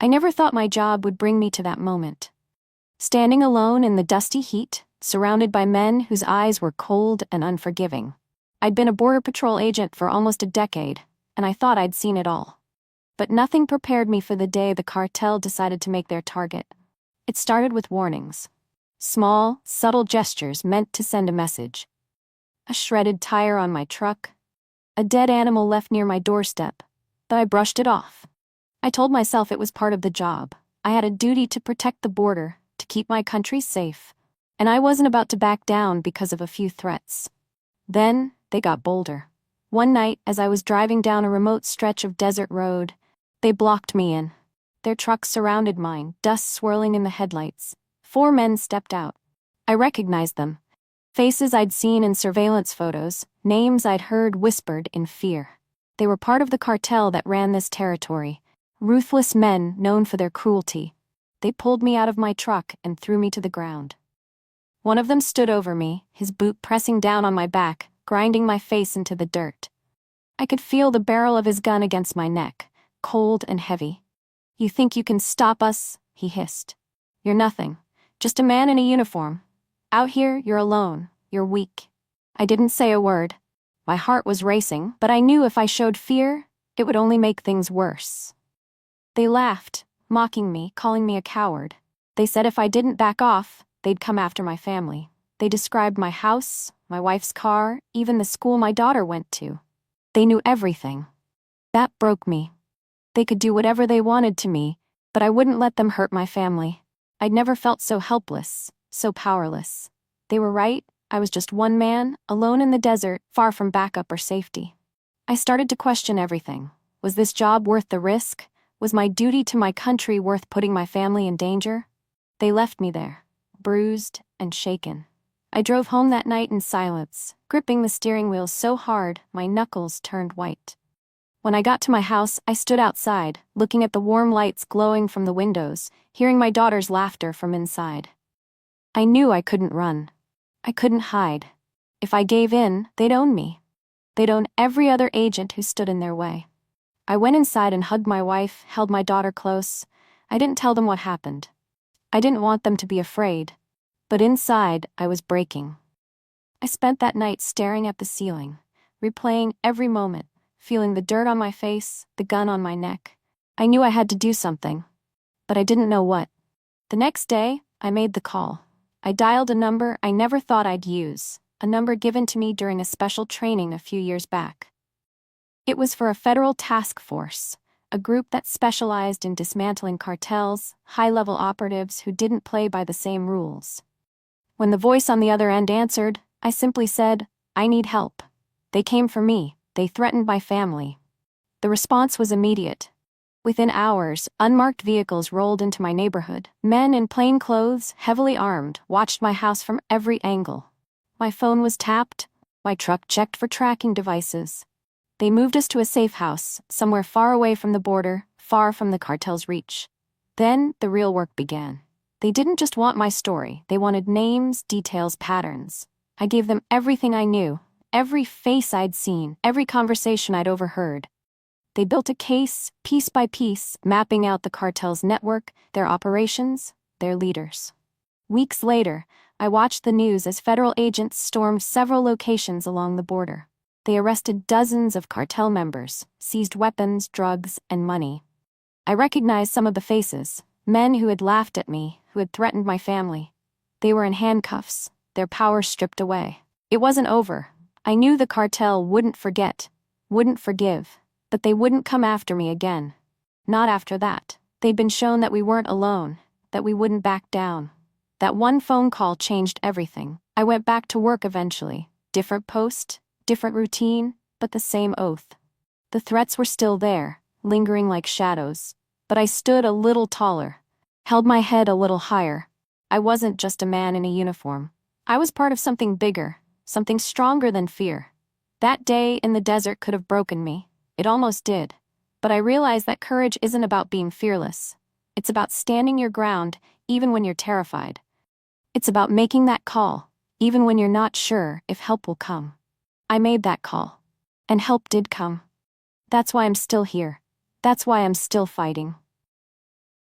I never thought my job would bring me to that moment. Standing alone in the dusty heat, surrounded by men whose eyes were cold and unforgiving. I'd been a Border Patrol agent for almost a decade, and I thought I'd seen it all. But nothing prepared me for the day the cartel decided to make their target. It started with warnings. Small, subtle gestures meant to send a message. A shredded tire on my truck. A dead animal left near my doorstep, but I brushed it off. I told myself it was part of the job. I had a duty to protect the border, to keep my country safe. And I wasn't about to back down because of a few threats. Then, they got bolder. One night, as I was driving down a remote stretch of desert road, they blocked me in. Their truck surrounded mine, dust swirling in the headlights. 4 men stepped out. I recognized them. Faces I'd seen in surveillance photos, names I'd heard whispered in fear. They were part of the cartel that ran this territory. Ruthless men known for their cruelty. They pulled me out of my truck and threw me to the ground. One of them stood over me, his boot pressing down on my back, grinding my face into the dirt. I could feel the barrel of his gun against my neck, cold and heavy. "You think you can stop us?" he hissed. "You're nothing. Just a man in a uniform. Out here, you're alone. You're weak." I didn't say a word. My heart was racing, but I knew if I showed fear, it would only make things worse. They laughed, mocking me, calling me a coward. They said if I didn't back off, they'd come after my family. They described my house, my wife's car, even the school my daughter went to. They knew everything. That broke me. They could do whatever they wanted to me, but I wouldn't let them hurt my family. I'd never felt so helpless, so powerless. They were right. I was just one man, alone in the desert, far from backup or safety. I started to question everything. Was this job worth the risk? Was my duty to my country worth putting my family in danger? They left me there, bruised and shaken. I drove home that night in silence, gripping the steering wheel so hard my knuckles turned white. When I got to my house, I stood outside, looking at the warm lights glowing from the windows, hearing my daughter's laughter from inside. I knew I couldn't run. I couldn't hide. If I gave in, they'd own me. They'd own every other agent who stood in their way. I went inside and hugged my wife, held my daughter close. I didn't tell them what happened. I didn't want them to be afraid. But inside, I was breaking. I spent that night staring at the ceiling, replaying every moment, feeling the dirt on my face, the gun on my neck. I knew I had to do something, but I didn't know what. The next day, I made the call. I dialed a number I never thought I'd use, a number given to me during a special training a few years back. It was for a federal task force, a group that specialized in dismantling cartels, high-level operatives who didn't play by the same rules. When the voice on the other end answered, I simply said, "I need help." They came for me. They threatened my family. The response was immediate. Within hours, unmarked vehicles rolled into my neighborhood. Men in plain clothes, heavily armed, watched my house from every angle. My phone was tapped. My truck checked for tracking devices. They moved us to a safe house, somewhere far away from the border, far from the cartel's reach. Then, the real work began. They didn't just want my story. They wanted names, details, patterns. I gave them everything I knew, every face I'd seen, every conversation I'd overheard. They built a case, piece by piece, mapping out the cartel's network, their operations, their leaders. Weeks later, I watched the news as federal agents stormed several locations along the border. They arrested dozens of cartel members, seized weapons, drugs, and money. I recognized some of the faces, men who had laughed at me, who had threatened my family. They were in handcuffs, their power stripped away. It wasn't over. I knew the cartel wouldn't forget, wouldn't forgive, but they wouldn't come after me again. Not after that. They'd been shown that we weren't alone, that we wouldn't back down. That one phone call changed everything. I went back to work eventually. Different post, different routine, but the same oath. The threats were still there, lingering like shadows, but I stood a little taller, held my head a little higher. I wasn't just a man in a uniform. I was part of something bigger, something stronger than fear. That day in the desert could have broken me. It almost did. But I realized that courage isn't about being fearless. It's about standing your ground, even when you're terrified. It's about making that call, even when you're not sure if help will come. I made that call. And help did come. That's why I'm still here. That's why I'm still fighting.